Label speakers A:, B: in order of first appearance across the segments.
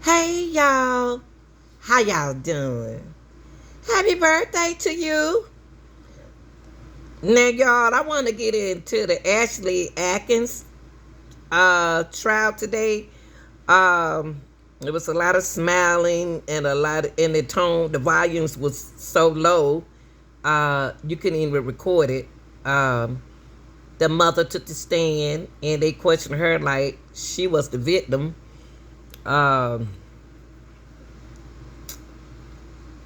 A: Hey y'all, how y'all doing? Happy birthday to you. Now y'all, I want to get into the Ashley Atkins trial today. Um there was a lot of smiling and and the tone, the volumes was so low, you couldn't even record it. The mother took the stand and they questioned her like she was the victim. Um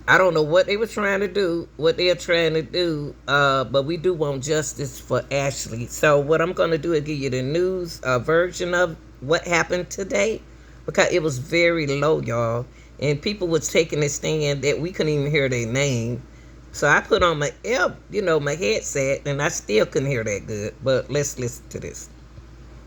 A: I don't know what they were trying to do, what they're trying to do, but we do want justice for Ashley. So what I'm going to do is give you the news version of what happened today, because it was very low, y'all, and people was taking this stand that we couldn't even hear their name. So I put on my headset, and I still couldn't hear that good. But let's listen to this.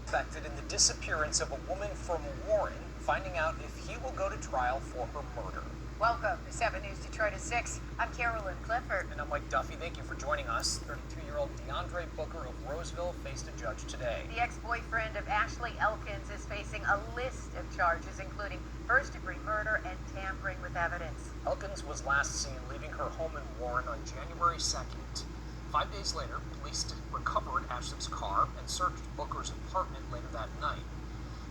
B: Suspected in the disappearance of a woman from Warren, finding out if he will go to trial for her murder.
C: Welcome to 7 News Detroit at 6. I'm Carolyn Clifford.
B: And I'm Mike Duffy. Thank you for joining us. 32-year-old Deandre Booker of Roseville faced a judge today.
C: The ex-boyfriend of Ashley Elkins is facing a list of charges, including first-degree murder and tampering with evidence.
B: Elkins was last seen leaving her home in Warren on January 2nd. 5 days later, police recovered Ashley's car and searched Booker's apartment later that night.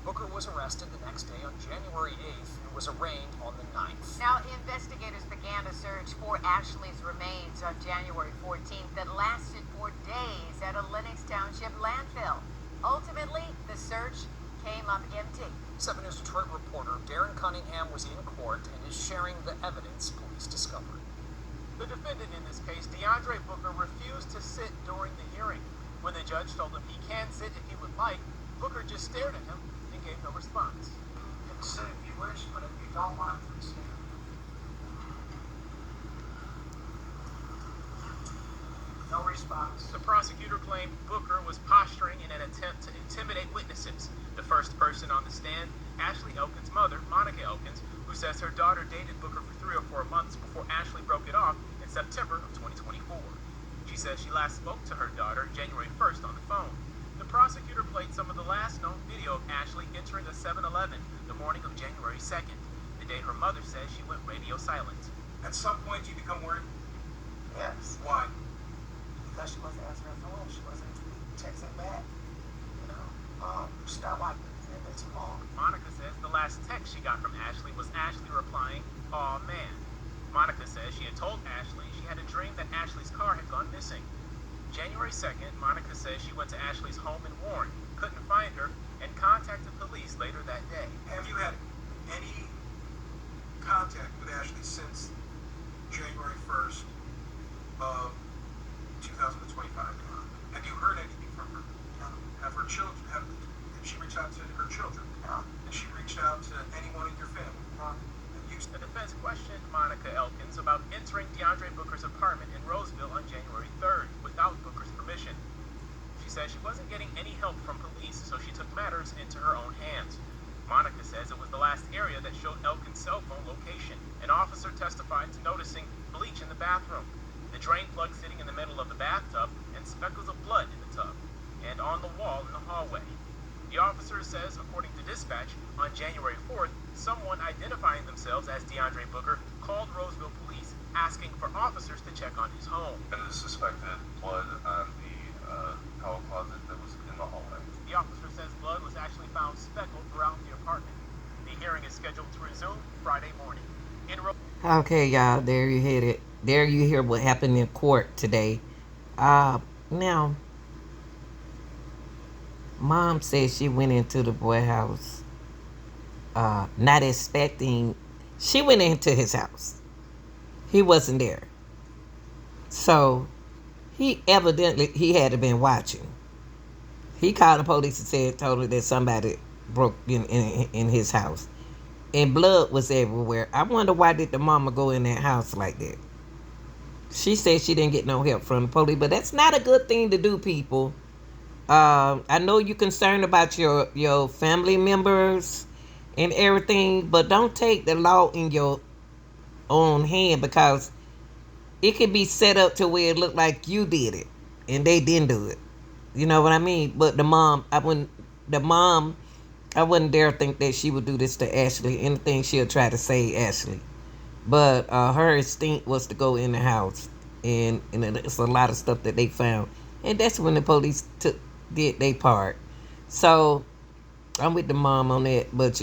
B: Booker was arrested the next day on January 8th and was arraigned on the 9th.
C: Now, investigators began a search for Ashley's remains on January 14th that lasted for days at a Lenox Township landfill. Ultimately, the search came up empty.
B: 7 News Detroit reporter Darren Cunningham was in court and is sharing the evidence police discovered.
D: The defendant in this case, Deandre Booker, refused to sit during the hearing. When the judge told him he can sit if he would like, Booker just stared at him and gave no response.
E: You can sit if you wish, but if you don't want to sit. No response.
D: The prosecutor claimed Booker was posturing in an attempt to intimidate witnesses. The first person on the stand, Ashley Elkins' mother, Monica Elkins, who says her daughter dated Booker for 3 or 4 months before Ashley broke it off in September of 2024. She says she last spoke to her daughter January 1st on the phone. The prosecutor played some of the last known video of Ashley entering a 7-Eleven the morning of January 2nd, the day her mother says she went radio silent.
E: At some point, you become worried?
F: Yes,
E: Why?
F: because she wasn't answering her phone. She wasn't texting back. She not like it been too long.
D: Monica says the last text she got from Ashley was Ashley replying, "Aw, man." Monica says she had told Ashley she had a dream that Ashley's car had gone missing. January 2nd, Monica says she went to Ashley's home in Warren, couldn't find her, and contacted police later that day.
E: Have you had any contact with Ashley since January 1st of 2025? Have you heard anything from her? Have her children, have she reached out to her children?
F: No.
E: Has she reached out to anyone in your family?
F: No.
D: The defense questioned Monica Elkins about entering Deandre Booker's apartment in Roseville on January 3rd without Booker's permission. She says she wasn't getting any help from police, so she took matters into her own hands. Monica says it was the last area that showed Elkins' cell phone location. An officer testified to noticing bleach in the bathroom, the drain plug sitting in the middle of the bathtub, and speckles of blood in the tub, and on the wall in the hallway. The officer says, according to dispatch, on January 4th, someone identifying themselves as Deandre Booker called Roseville police asking for officers to check on his home.
G: And the suspected blood on the towel closet that was in the hallway.
D: The officer says blood was actually found speckled throughout the apartment. The hearing is scheduled to resume Friday morning.
A: Okay, y'all, there you hit it. There you hear what happened in court today. Now, mom says she went into the boy house, not expecting. She went into his house. He wasn't there. So, he evidently, he had to been watching. He called the police and told her that somebody broke in his house. And blood was everywhere. I wonder why did the mama go in that house like that? She said she didn't get no help from the police, but that's not a good thing to do, people. I know you're concerned about your family members and everything, but don't take the law in your own hand, because it could be set up to where it looked like you did it and they didn't do it. You know what I mean? But the mom, when the mom I wouldn't dare think that she would do this to Ashley. Anything she'll try to say Ashley. But her instinct was to go in the house, and it's a lot of stuff that they found, and that's when the police did their part. So I'm with the mom on that, but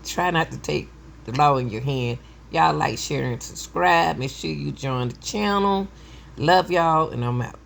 A: try not to take the law in your hand. Y'all like, share, and subscribe. Make sure you join the channel. Love y'all, and I'm out.